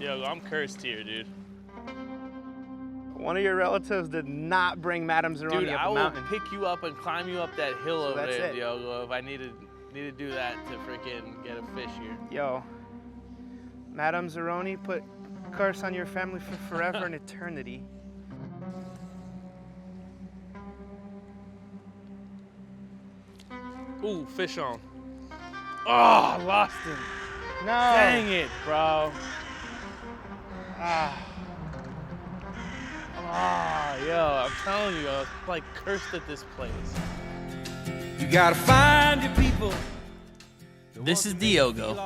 Yo, I'm cursed here, dude. One of your relatives did not bring Madame Zeroni Dude, up I a will mountain. pick you up and climb you up that hill over that's there, it. Diogo, if I need to do that to freaking get a fish here. Yo, Madame Zeroni put curse on your family for forever and eternity. Ooh, fish on. Oh, I lost him. No. Dang it, bro. Yo, I'm telling you, I was like cursed at this place. You gotta find your people. This is Diogo.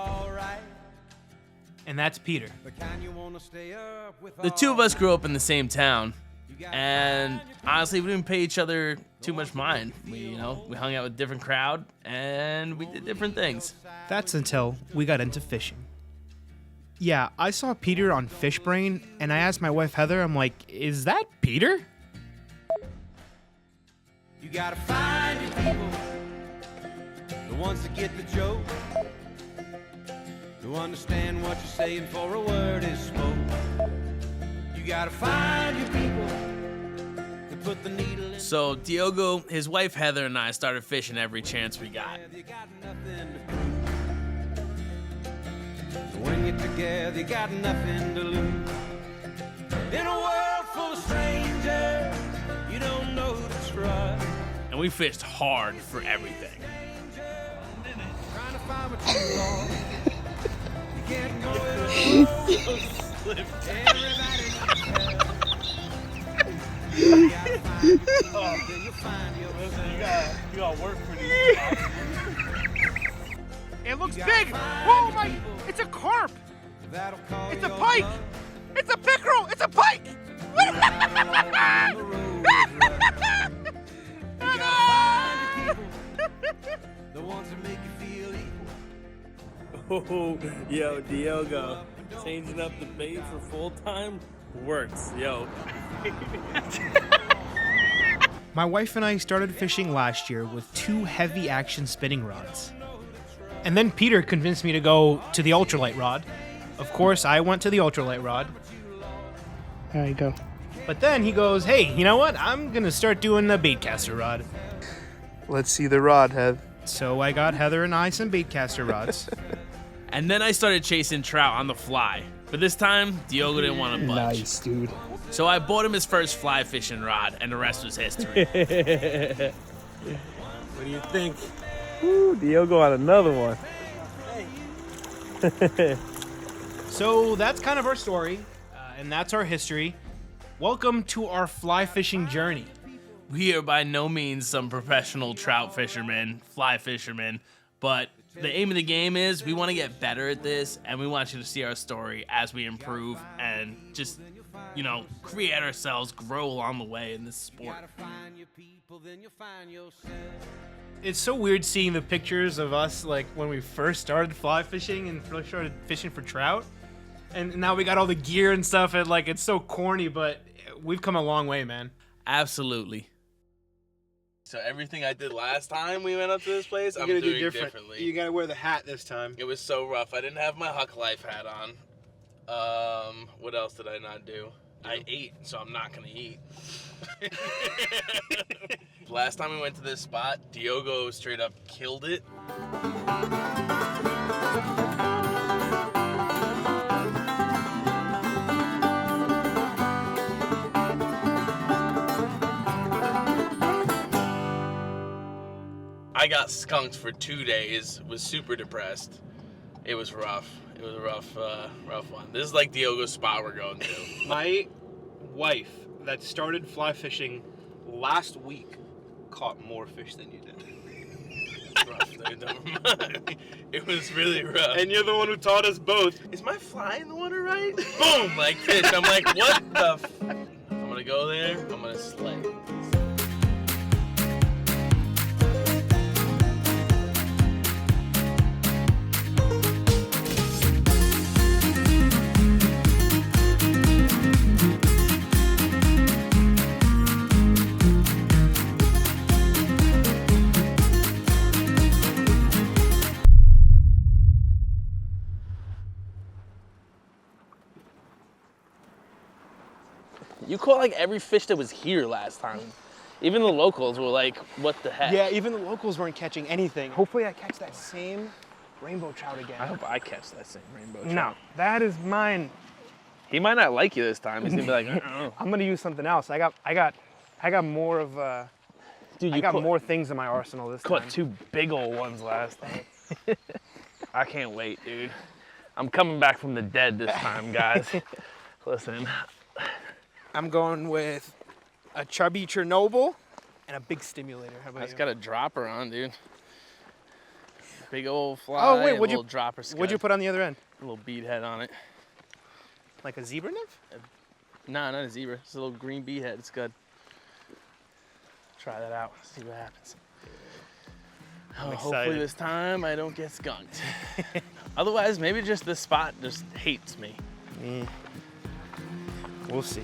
And that's Peter. The two of us grew up in the same town, and honestly, we didn't pay each other too much mind. We hung out with a different crowd, and we did different things. That's until we got into fishing. Yeah, I saw Peter on Fishbrain, and I asked my wife Heather, I'm like, is that Peter? You gotta find your people, the ones that get the joke, who understand what you're saying for a word is spoke. You gotta find your people that put the needle in. So Diogo, his wife Heather, and I started fishing every chance we got. You got nothing to prove. So when you're together, you got nothing to lose. In a world full of strangers, you don't know who to trust. And we fished hard for everything. Trying to find what you lost. You can't go it alone. Everybody You got work for these. It looks big. Oh my! It's a carp. It's a pike. It's a pickerel. It's a pike. the ones that make you feel equal. Oh, yo, Diogo, changing up the bait for full time works, yo. My wife and I started fishing last year with 2 heavy action spinning rods. And then Peter convinced me to go to the ultralight rod. Of course, I went to the ultralight rod. There you go. But then he goes, hey, you know what? I'm going to start doing the baitcaster rod. Let's see the rod, Heath. So I got Heather and I some baitcaster rods. And then I started chasing trout on the fly. But this time, Diogo didn't want to budge. Nice, dude. So I bought him his first fly fishing rod, and the rest was history. What do you think? Ooh, Diogo on another one. So that's kind of our story, and that's our history. Welcome to our fly fishing journey. We are by no means some professional trout fishermen, fly fishermen, but the aim of the game is we want to get better at this, and we want you to see our story as we improve and just, create ourselves, grow along the way in this sport. It's so weird seeing the pictures of us like when we first started fly fishing and first started fishing for trout. And now we got all the gear and stuff, and like it's so corny, but we've come a long way, man. Absolutely. So everything I did last time we went up to this place, I'm doing differently. You gotta wear the hat this time. It was so rough. I didn't have my Huck Life hat on. What else did I not do? I ate, so I'm not gonna eat. Last time we went to this spot, Diogo straight up killed it. I got skunked for 2 days, was super depressed. It was rough. It was a rough one. This is like Diogo's spot we're going to. My wife that started fly fishing last week caught more fish than you did. Rough, dude, never mind. It was really rough. And you're the one who taught us both. Is my fly in the water right? Boom, like fish. I'm like, what the f? I'm gonna go there, I'm gonna slay. You caught like every fish that was here last time. Even the locals were like, what the heck? Yeah, even the locals weren't catching anything. Hopefully I catch that same rainbow trout again. I hope I catch that same rainbow trout. No, that is mine. He might not like you this time. He's gonna be like, I'm gonna use something else. I got more of dude, I got more things in my arsenal this time. caught 2 big old ones last time. I can't wait, dude. I'm coming back from the dead this time, guys. Listen. I'm going with a chubby Chernobyl and a big stimulator. How about That's you? got a dropper on, dude. Big old fly. Oh, wait, and a little dropper scud. What'd you put on the other end? A little bead head on it. Like a zebra nymph? Nah, not a zebra. It's a little green bead head. It's good. Try that out. See what happens. Hopefully excited. this time I don't get skunked. Otherwise, maybe just this spot just hates me. We'll see.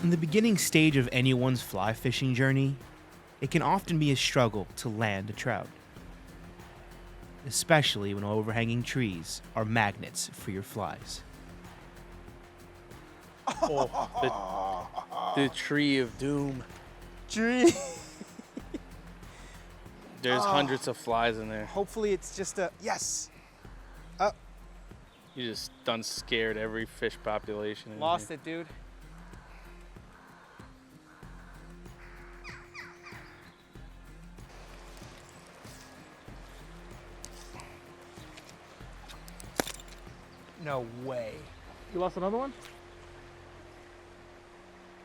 In the beginning stage of anyone's fly fishing journey, it can often be a struggle to land a trout, especially when overhanging trees are magnets for your flies. The tree of doom. Tree. There's hundreds of flies in there. Hopefully it's just a yes. You just done scared every fish population. in Lost here. it, dude. No way. You lost another one?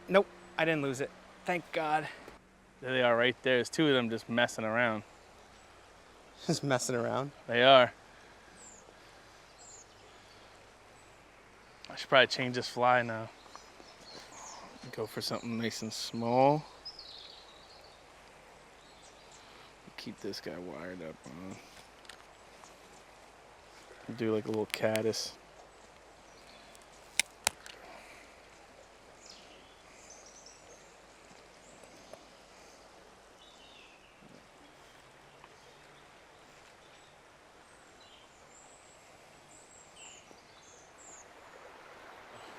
Nope, I didn't lose it. Thank God. There they are right there. There's 2 of them just messing around. Just messing around. They are. I should probably change this fly now. Go for something nice and small. Keep this guy wired up on. Do like a little caddis.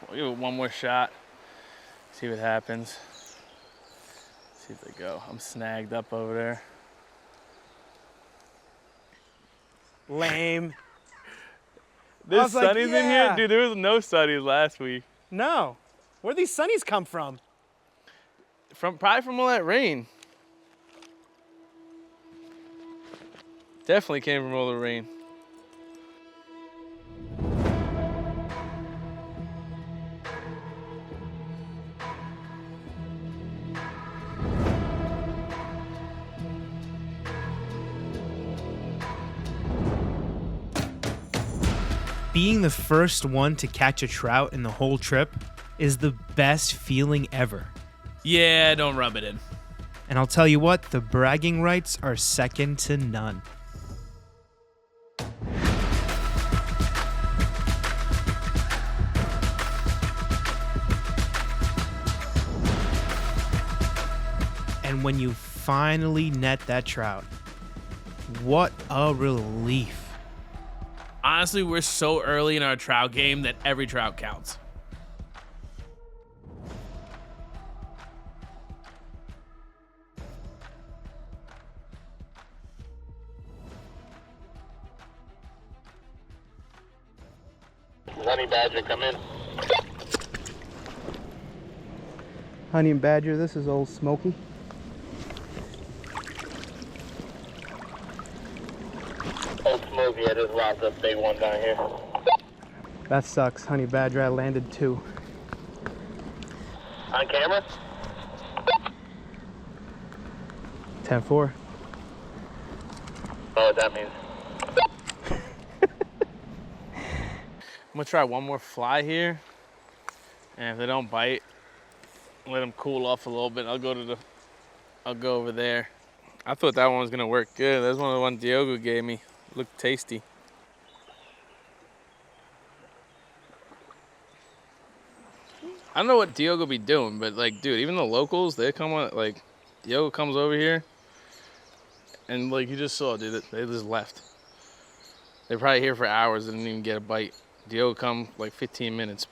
We'll give it one more shot. See what happens. See if they go. I'm snagged up over there. Lame. There's was like, sunnies in here? yeah. Dude, there was no sunnies last week. No. Where'd these sunnies come from? Probably from all that rain. Definitely came from all the rain. Being the first one to catch a trout in the whole trip is the best feeling ever. Yeah, don't rub it in. And I'll tell you what, the bragging rights are second to none. And when you finally net that trout, what a relief. Honestly, we're so early in our trout game that every trout counts. Honey Badger, come in. Honey and Badger, this is Old Smoky. Old Smokey, I just lost a big one down here. That sucks, Honey Badger. I landed 2. On camera? 10-4. Oh, what that means. I'm gonna try one more fly here. And if they don't bite, let them cool off a little bit. I'll go over there. I thought that one was gonna work good. That's one of the ones Diogo gave me. Looked tasty. I don't know what Diogo be doing, but like, dude, even the locals, they come on, like, Diogo comes over here, and like you just saw, dude, they just left. They're probably here for hours and didn't even get a bite. Diogo come like 15 minutes.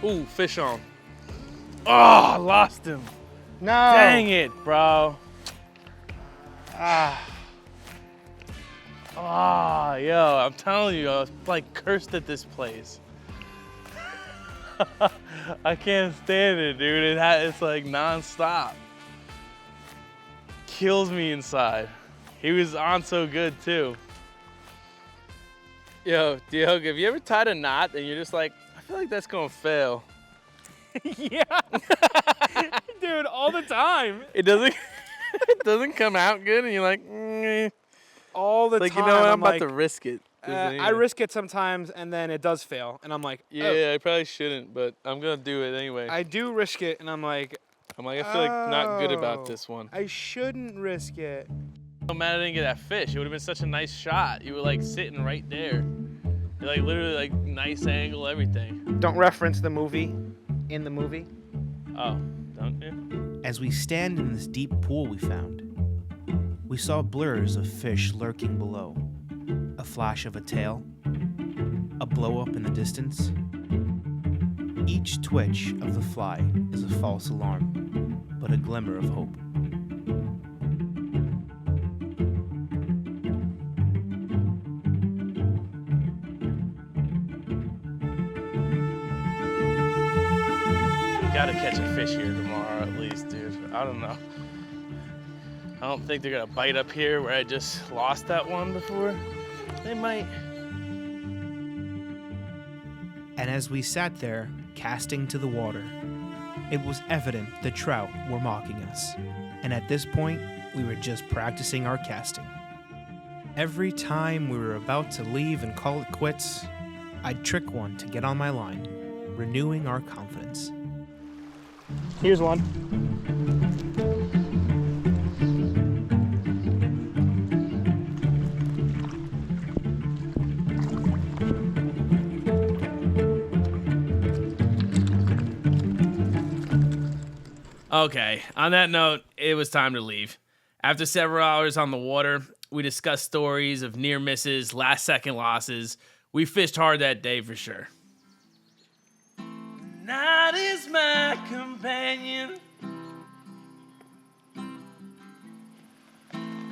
Ooh, fish on. Oh, I lost him. No. Dang it, bro. Yo, I'm telling you, I was like cursed at this place. I can't stand it, dude. It's like nonstop. Kills me inside. He was on so good too. Yo, Diogo, have you ever tied a knot and you're just like, I feel like that's gonna fail? Yeah. Dude, all the time. It doesn't come out good, and you're like, All the like, time. you know what? I'm about like, to risk it. I risk it sometimes, and then it does fail, and I'm like, Yeah, I probably shouldn't, but I'm gonna do it anyway. I do risk it, and I'm like, I feel like not good about this one. I shouldn't risk it. I'm mad I didn't get that fish. It would have been such a nice shot. You were like sitting right there. You're like literally like nice angle, everything. Don't reference the movie in the movie. Oh, don't you? As we stand in this deep pool we found, we saw blurs of fish lurking below. A flash of a tail, a blow up in the distance. Each twitch of the fly is a false alarm, but a glimmer of hope. Gotta catch a fish here tomorrow at least, dude. I don't know. I don't think they're gonna bite up here where I just lost that one before. They might. And as we sat there, casting to the water, it was evident the trout were mocking us. And at this point, we were just practicing our casting. Every time we were about to leave and call it quits, I'd trick one to get on my line, renewing our confidence. Here's one. Okay, on that note, it was time to leave. After several hours on the water, we discussed stories of near misses, last second losses. We fished hard that day for sure. Night is my companion.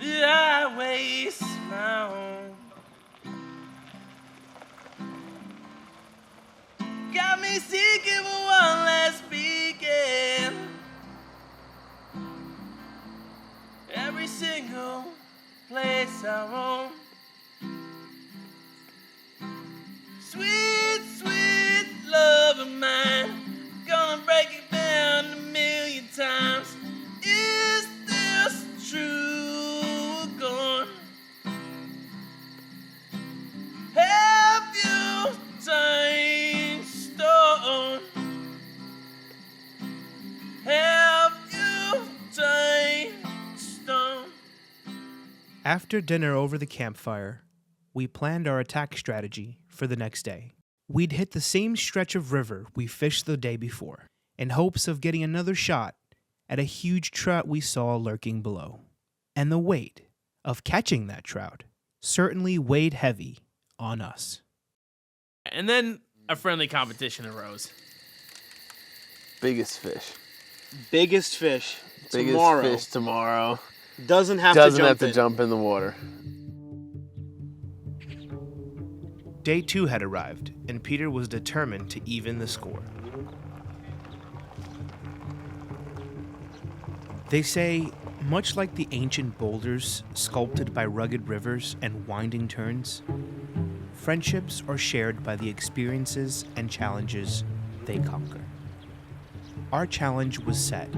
The highway's my own. Got me seeking for one last weekend. Every single place I roam. Sweet, sweet love of mine, gonna break it down a million times. Is this true or gone? Have you turned stone? Have you turned stone? After dinner over the campfire, we planned our attack strategy for the next day. We'd hit the same stretch of river we fished the day before, in hopes of getting another shot at a huge trout we saw lurking below. And the weight of catching that trout certainly weighed heavy on us. And then a friendly competition arose. Biggest fish. Biggest fish Biggest fish tomorrow. Doesn't have Doesn't have to jump in the water. Day 2 had arrived, and Peter was determined to even the score. They say, much like the ancient boulders sculpted by rugged rivers and winding turns, friendships are shared by the experiences and challenges they conquer. Our challenge was set.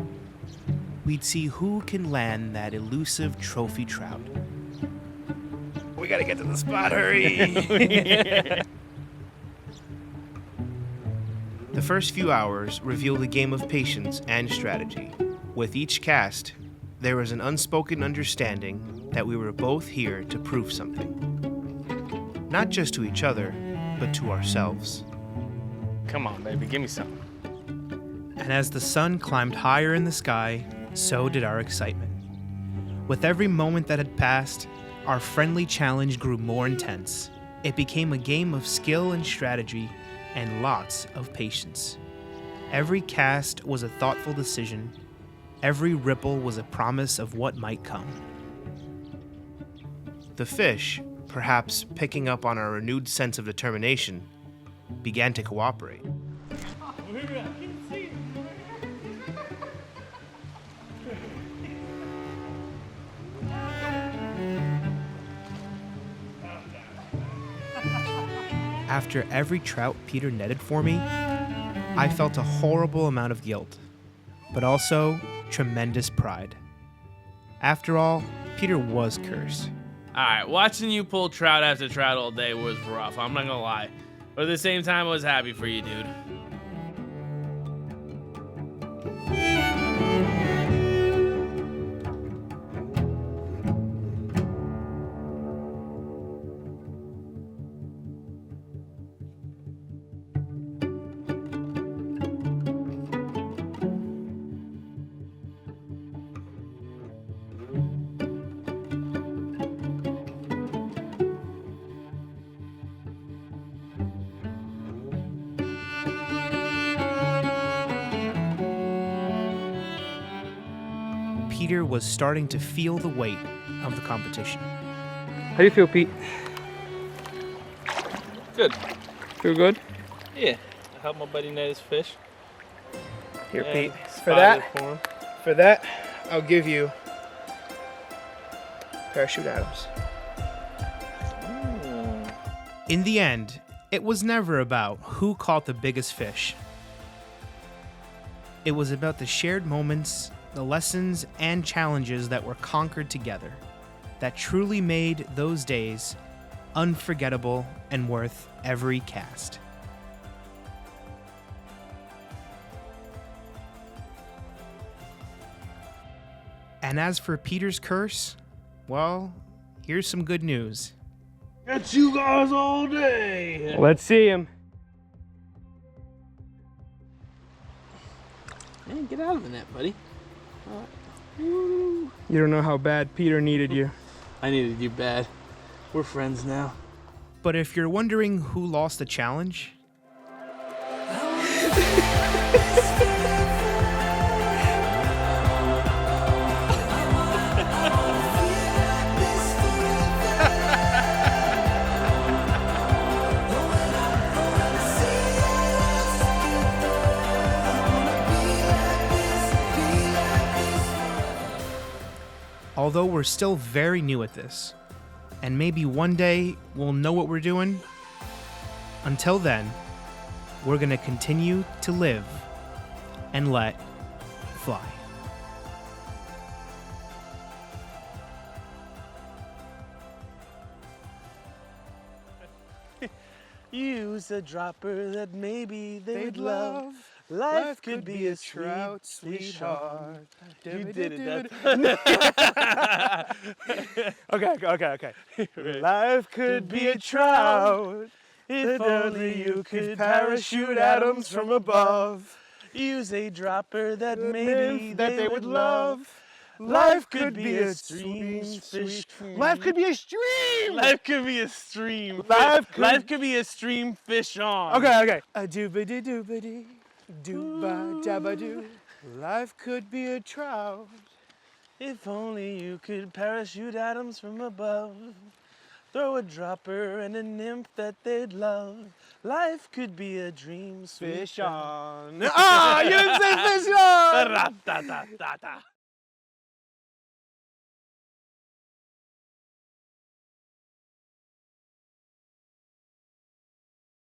We'd see who can land that elusive trophy trout. gotta get to the spot, hurry. The first few hours revealed a game of patience and strategy. With each cast, there was an unspoken understanding that we were both here to prove something. Not just to each other, but to ourselves. Come on, baby, give me some. And as the sun climbed higher in the sky, so did our excitement. With every moment that had passed, our friendly challenge grew more intense. It became a game of skill and strategy, and lots of patience. Every cast was a thoughtful decision. Every ripple was a promise of what might come. The fish, perhaps picking up on our renewed sense of determination, began to cooperate. After every trout Peter netted for me, I felt a horrible amount of guilt, but also tremendous pride. After all, Peter was cursed. All right, watching you pull trout after trout all day was rough. I'm not gonna lie, but at the same time, I was happy for you, dude. Peter was starting to feel the weight of the competition. How do you feel, Pete? Good. Feel good? Yeah, I helped my buddy net his fish. Here, and Pete. spotted it for him. For that, I'll give you parachute Adams. In the end, it was never about who caught the biggest fish. It was about the shared moments, the lessons and challenges that were conquered together, that truly made those days unforgettable and worth every cast. And as for Peter's curse, well, here's some good news. It's you guys all day. Let's see him. Man, get out of the net, buddy. You don't know how bad Peter needed you. I needed you bad. We're friends now. But if you're wondering who lost the challenge, although we're still very new at this, and maybe one day we'll know what we're doing, until then, we're gonna continue to live and let fly. Use a dropper that maybe they'd love. Life could be a trout, sweetheart. You did it. Okay. Life could be a trout. If only you could parachute atoms from above. Use a dropper that maybe they would love. Life could be a stream, fish. Life could be a stream. Life could be a stream. Life could be a stream fish on. Okay. A doobity doobity, dooba dabba doo. Life could be a trout. If only you could parachute atoms from above. Throw a dropper and a nymph that they'd love. Life could be a dream, sweet Fish on. Ah, you didn't say fish on. on.